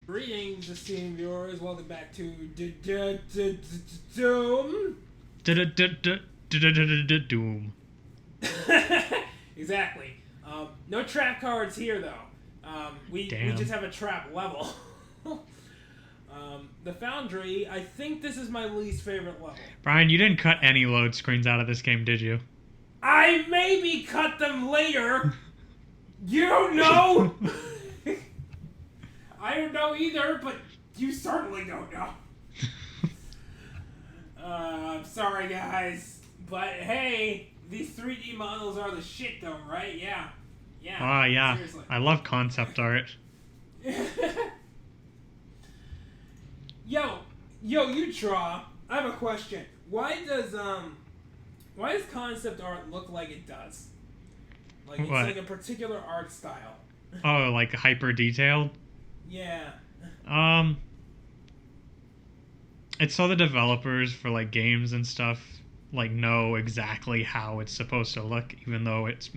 Greetings, esteemed viewers. Welcome back to Doom. Doom. Exactly. No trap cards here, though. We just have a trap level. The Foundry, I think this is my least favorite level. Brian, you didn't cut any load screens out of this game, did you? I maybe cut them later. You don't know. I don't know either, but you certainly don't know. I'm sorry, guys. But hey, these 3D models are the shit, though, right? Yeah. Yeah. Ah, yeah. Seriously. I love concept art. Yo, you draw. I have a question. Why does concept art look like it does? Like it's like a particular art style. Oh, like hyper detailed? Yeah. It's so the developers for like games and stuff like know exactly how it's supposed to look, even though it's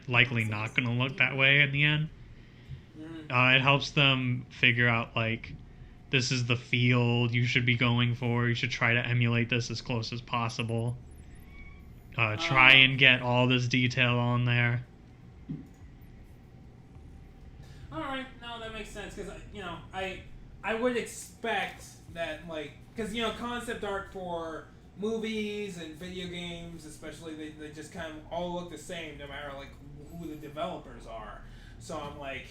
likely not going to look that way in the end. It helps them figure out like this is the feel you should be going for. You should try to emulate this as close as possible. Try and get all this detail on there. All right, no, that makes sense because I would expect that because concept art for movies and video games especially they just kind of all look the same no matter like who the developers are. So I'm like,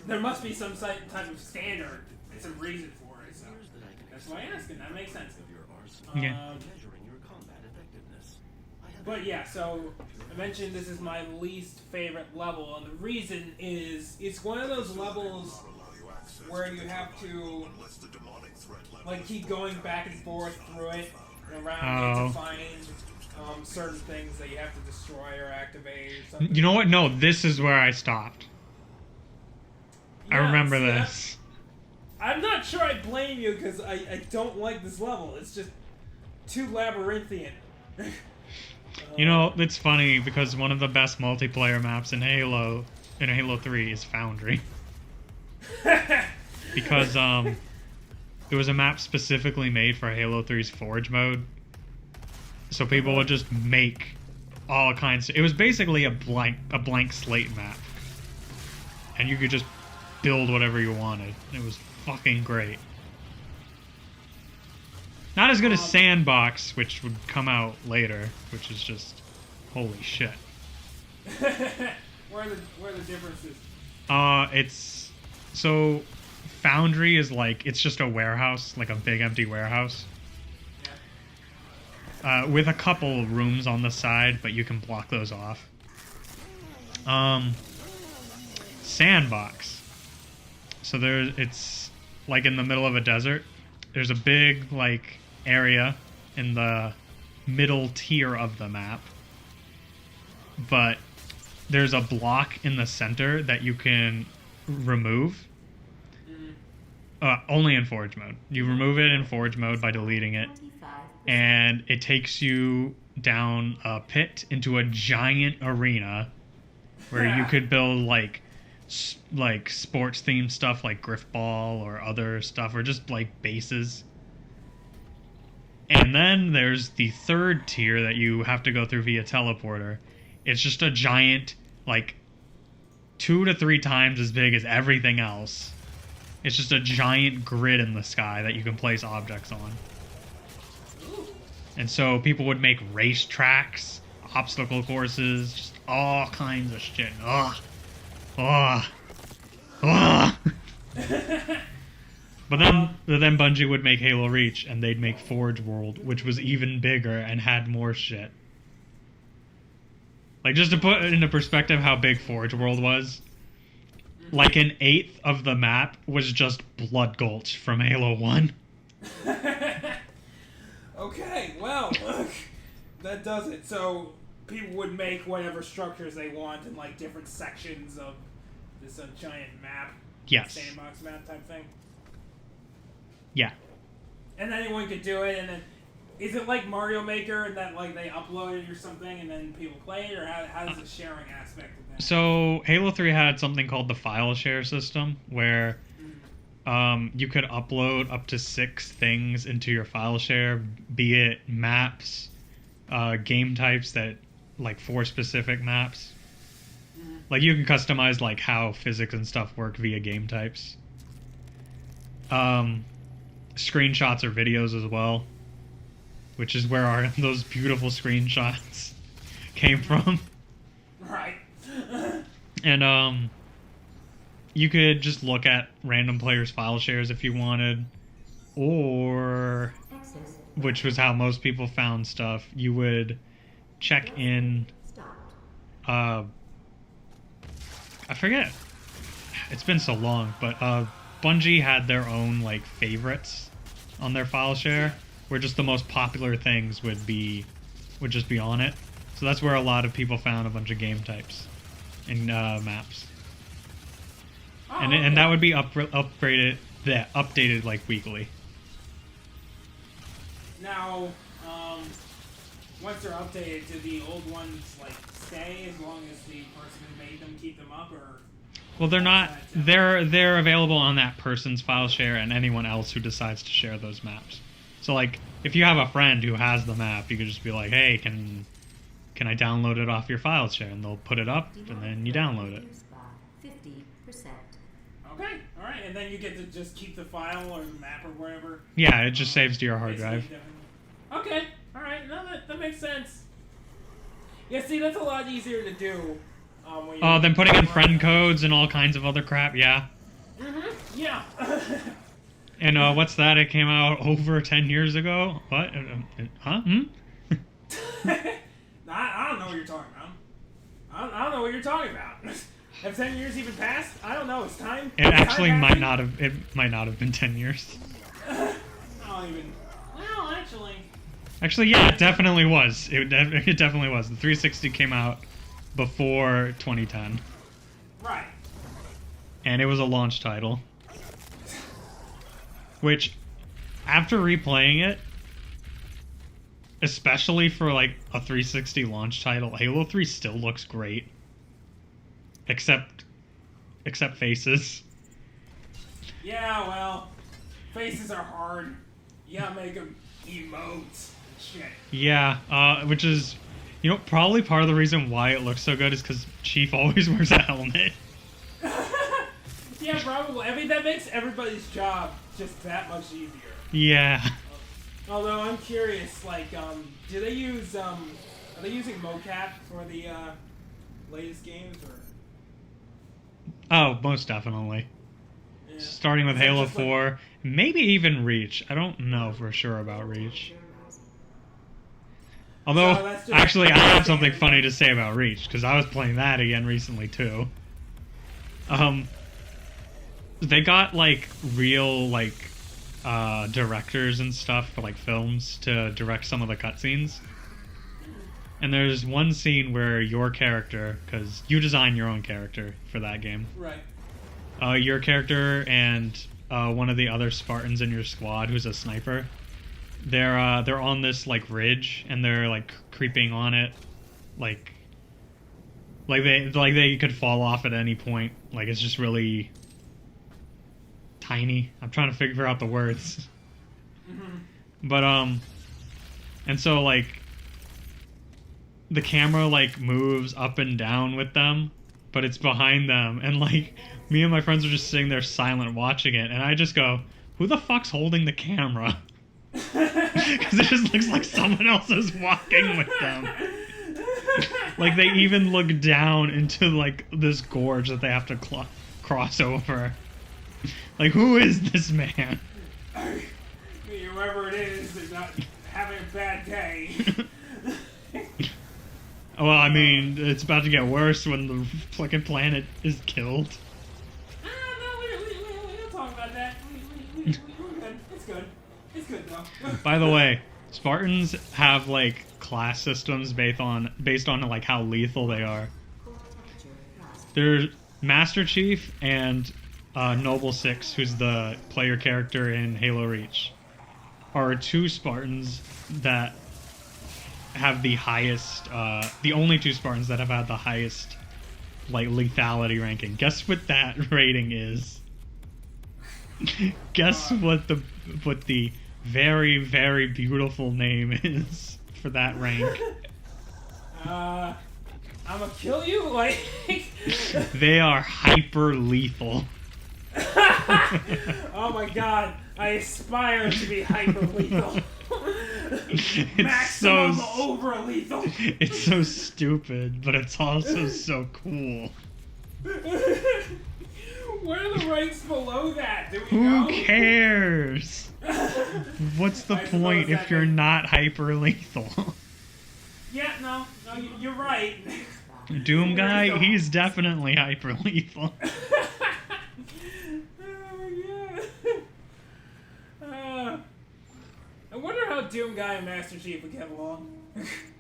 there must be some type of standard and some reason for it. So that's why I'm asking. That makes sense. Yeah. But yeah, so I mentioned this is my least favorite level, and the reason is it's one of those levels where you have to like keep going back and forth through it and around it to find certain things that you have to destroy or activate or something. You know what? No, this is where I stopped. Yeah, I remember this. I'm not sure I blame you because I don't like this level. It's just too labyrinthian. You know, it's funny because one of the best multiplayer maps in Halo 3 is Foundry. Because it was a map specifically made for Halo 3's Forge mode. So people would just make all kinds it was basically a blank slate map. And you could just build whatever you wanted. It was fucking great. Not as good as Sandbox, which would come out later, which is just holy shit. Where are the differences? It's so Foundry is like it's just a warehouse, like a big empty warehouse. Yeah. With a couple rooms on the side, but you can block those off. Sandbox. So it's like in the middle of a desert. There's a big like area in the middle tier of the map, but there's a block in the center that you can remove. Only in Forge mode. You remove it in Forge mode by deleting it, and it takes you down a pit into a giant arena where you could build like sports themed stuff like Griffball or other stuff, or just like bases. And then there's the third tier that you have to go through via teleporter. It's just a giant, like 2 to 3 times as big as everything else. It's just a giant grid in the sky that you can place objects on. And so people would make race tracks, obstacle courses, just all kinds of shit. Ugh. Ugh. Ugh. But then Bungie would make Halo Reach, and they'd make Forge World, which was even bigger and had more shit. Like, just to put it into perspective how big Forge World was, like an eighth of the map was just Blood Gulch from Halo 1. Okay, well, that does it. So people would make whatever structures they want in like different sections of this giant map. Yes. Sandbox map type thing. Yeah. And anyone could do it, and then is it like Mario Maker and that like they upload it or something and then people play it, or how does the sharing aspect of that? So Halo 3 had something called the file share system where you could upload up to 6 things into your file share, be it maps, game types that, like 4 specific maps. Like you can customize like how physics and stuff work via game types. Screenshots or videos as well, which is where those beautiful screenshots came from. Right. And you could just look at random players' file shares if you wanted, or, which was how most people found stuff, you would check in, I forget, it's been so long, but Bungie had their own like favorites on their file share, where just the most popular things would just be on it. So that's where a lot of people found a bunch of game types and maps. Oh, And that would be updated like weekly. Now, once they're updated, do the old ones like stay as long as the person who made them keep them up, or? Well, they're not. They're available on that person's file share and anyone else who decides to share those maps. So like, if you have a friend who has the map, you could just be like, "Hey, can I download it off your file share?" And they'll put it up, and then you download it. 50%. Okay, all right, and then you get to just keep the file or the map or whatever. Yeah, it just saves to your hard drive. Okay, all right, no, that makes sense. Yeah, see, that's a lot easier to do. Then putting in friend codes and all kinds of other crap. Yeah. Yeah. And what's that? It came out over 10 years ago. What? Huh? I don't know what you're talking about. I don't know what you're talking about. Have 10 years even passed? I don't know. It's time. It actually might not have. It might not have been 10 years. I don't even. Well, actually. Actually, yeah, it definitely was. It definitely was. The 360 came out before 2010. Right. And it was a launch title. Which, after replaying it, especially for like a 360 launch title, Halo 3 still looks great. Except faces. Yeah, well, faces are hard. You gotta make them emote. Shit. Yeah, which is, probably part of the reason why it looks so good is because Chief always wears a helmet. Yeah, probably. I mean, that makes everybody's job just that much easier. Yeah. Although I'm curious, like, do they use, are they using mocap for the, latest games, or? Oh, most definitely. Yeah. Starting with Halo 4, maybe even Reach. I don't know for sure about Reach. Although, actually, I have something funny to say about Reach, because I was playing that again recently, too. They got, like, real, like, directors and stuff for, like, films to direct some of the cutscenes. And there's one scene where your character, because you design your own character for that game. Right. Your character and one of the other Spartans in your squad, who's a sniper, they're on this like ridge, and they're like creeping on it, like they could fall off at any point. Like it's just really tiny. I'm trying to figure out the words. But and so like the camera like moves up and down with them, but it's behind them, and like me and my friends are just sitting there silent watching it, and I just go, who the fuck's holding the camera? Because it just looks like someone else is walking with them. Like they even look down into like this gorge that they have to cross over. Like, who is this man? Whoever it is not having a bad day. Well, I mean, it's about to get worse when the fucking planet is killed. No, we don't talk about that. We're good. It's good. It's good, though. By the way, Spartans have, like, class systems based on like, how lethal they are. They're Master Chief and Noble Six, who's the player character in Halo Reach, are 2 Spartans that have the highest, the only 2 Spartans that have had the highest, like, lethality ranking. Guess what that rating is? Guess what the very, very beautiful name is for that rank. I'ma kill you? Like... They are hyper lethal. Oh my god, I aspire to be hyper lethal. Maximum over lethal. It's so stupid, but it's also so cool. Where are the ranks below that? Do we Who know? cares? What's the point if you're not hyper lethal? Yeah, no, you're right. Doom guy, he's definitely hyper lethal. I wonder how Doom Guy and Master Chief would get along.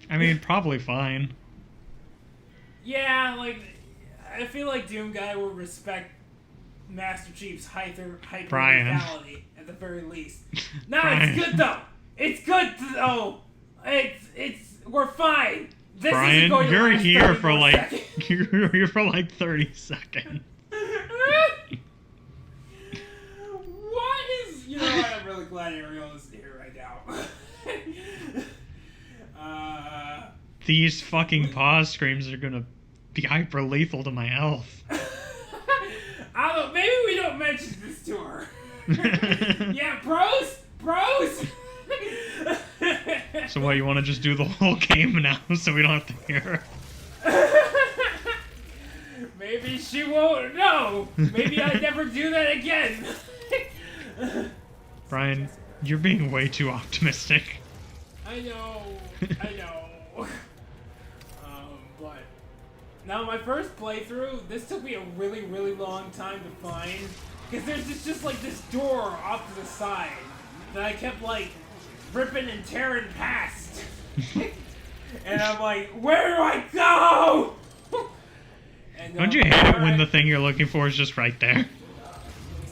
I mean, probably fine. Yeah, like, I feel like Doom Guy would respect Master Chief's hyper lethality at the very least. No, it's good though. It's good though. We're fine. This Brian, isn't going to you're last here 30 for more like seconds. you're here for like 30 seconds. What is... You know what? I'm really glad Ariel is here right now. These fucking pause screams are gonna be hyper lethal to my health. I don't know, maybe we don't mention this to her. Yeah, bros? Bros? So what, you want to just do the whole game now so we don't have to hear her? Maybe she won't know. Maybe I never do that again. Brian, you're being way too optimistic. I know. But now my first playthrough, this took me a really, really long time to find. Because there's just like this door off to the side that I kept like ripping and tearing past. And I'm like, where do I go? And, Don't you hate it when the thing you're looking for is just right there?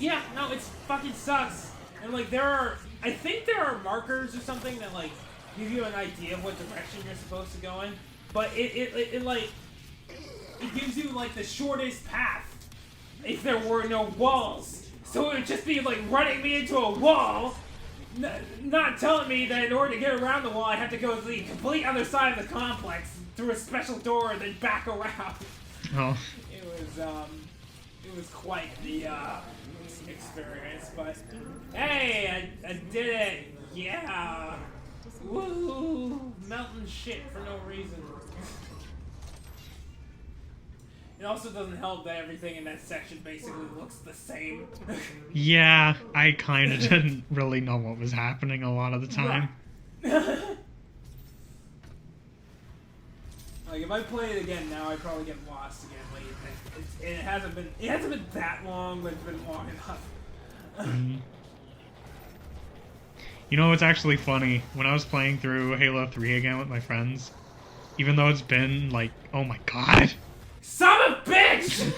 Yeah, no, it's fucking sucks. And like I think there are markers or something that like give you an idea of what direction you're supposed to go in. But it gives you like the shortest path if there were no walls. So it would just be like running me into a wall, not telling me that in order to get around the wall I have to go to the complete other side of the complex through a special door and then back around. Oh. It was quite the experience, but hey, I did it! Yeah! Woo! Melting shit for no reason. It also doesn't help that everything in that section basically looks the same. Yeah, I kind of didn't really know what was happening a lot of the time. Like if I play it again now, I'd probably get lost again. Like it hasn't been that long, but it's been long enough. Mm-hmm. You know what's actually funny? When I was playing through Halo 3 again with my friends, even though it's been like, oh my god. Son of a bitch!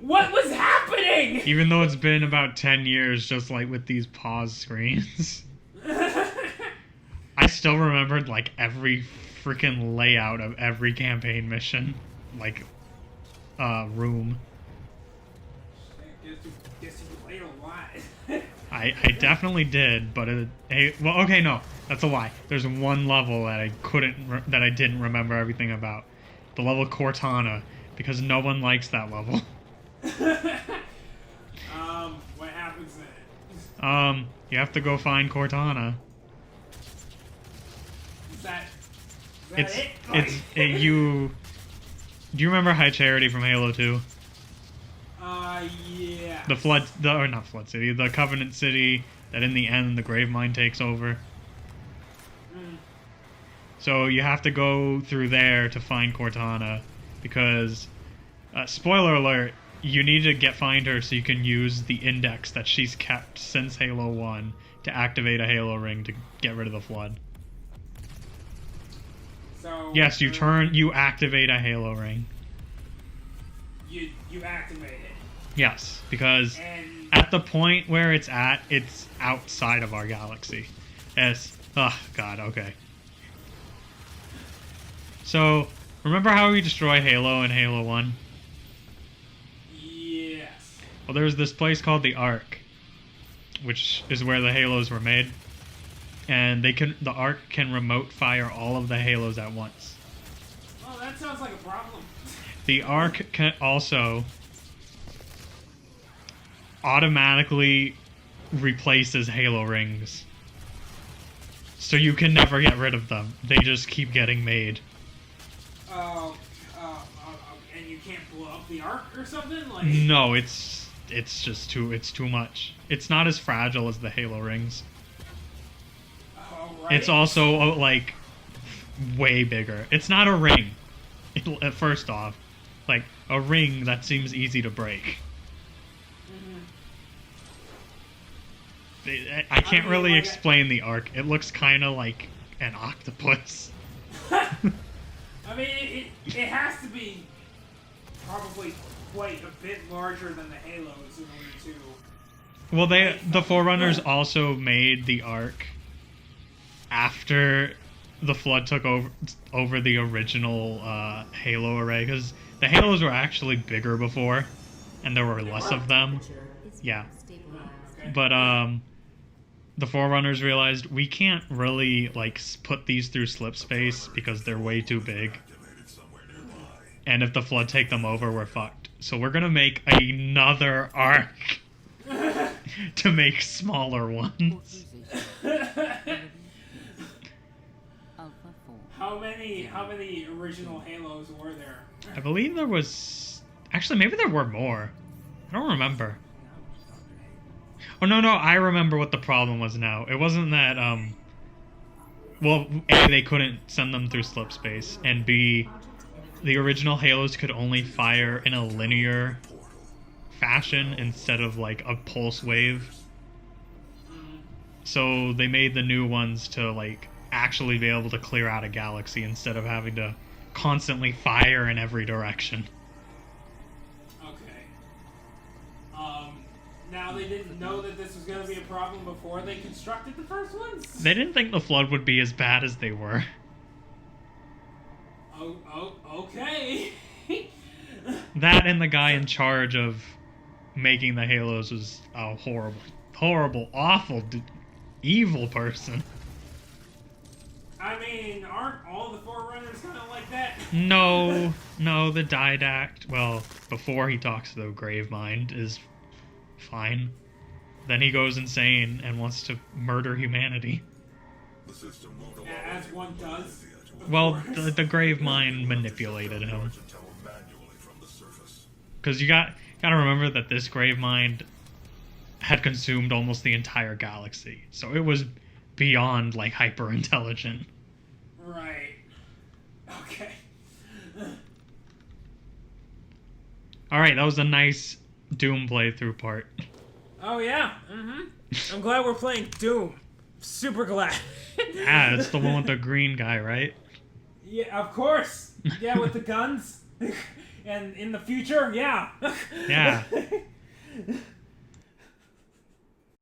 What was happening? Even though it's been about 10 years, just like with these pause screens. I still remembered like every freaking layout of every campaign mission. Like, room. Guess you played a lot. I definitely did, but well, okay, no, that's a lie. There's one level that I didn't remember everything about. The level Cortana, because no one likes that level. What happens then? You have to go find Cortana. Is that you. Do you remember High Charity from Halo 2? Yeah. Or not Flood City, the Covenant City that in the end the Grave Mine takes over. So you have to go through there to find Cortana, because, spoiler alert, you need to find her so you can use the index that she's kept since Halo 1 to activate a Halo ring to get rid of the Flood. So yes, you activate a Halo ring. You activate it. Yes, because at the point where it's outside of our galaxy. Oh god, okay. So, remember how we destroy Halo in Halo 1? Yes. Well, there's this place called the Ark, which is where the Halos were made, and the Ark can remote fire all of the Halos at once. Oh, that sounds like a problem. The Ark can also automatically replaces Halo rings, so you can never get rid of them. They just keep getting made. And you can't blow up the Ark or something? Like... No, it's just too much. It's not as fragile as the Halo rings. Oh, right. It's also like way bigger. It's not a ring. First off, like a ring that seems easy to break. I can't really explain the Ark. It looks kind of like an octopus. I mean, it has to be probably quite a bit larger than the Halos in order to... Well, the Forerunners also made the Ark after the Flood took over the original Halo array, because the Halos were actually bigger before, and there were less of them. Yeah. But the Forerunners realized we can't really like put these through slip space because they're way too big. And if the Flood take them over, we're fucked. So we're gonna make another Ark to make smaller ones. How many original Halos were there? I believe there was... Actually, maybe there were more. I don't remember. Oh, no, I remember what the problem was now. It wasn't that, well, A, they couldn't send them through slip space, and B, the original Halos could only fire in a linear fashion instead of, like, a pulse wave. So they made the new ones to, like, actually be able to clear out a galaxy instead of having to constantly fire in every direction. Now they didn't know that this was going to be a problem before they constructed the first ones? They didn't think the Flood would be as bad as they were. Okay. That and the guy in charge of making the Halos was a horrible, awful, evil person. I mean, aren't all the Forerunners kind of like that? No, the Didact, well, before he talks to the Gravemind, is fine. Then he goes insane and wants to murder humanity. As one does. Well, the Gravemind manipulated him. Because you gotta remember that this Gravemind had consumed almost the entire galaxy. So it was beyond, like, hyper-intelligent. Right. Okay. Alright, that was a nice Doom playthrough part. Oh, yeah. I'm glad we're playing Doom. Super glad. Yeah, it's the one with the green guy, right? Yeah, of course. Yeah, with the guns. And in the future, yeah. Yeah.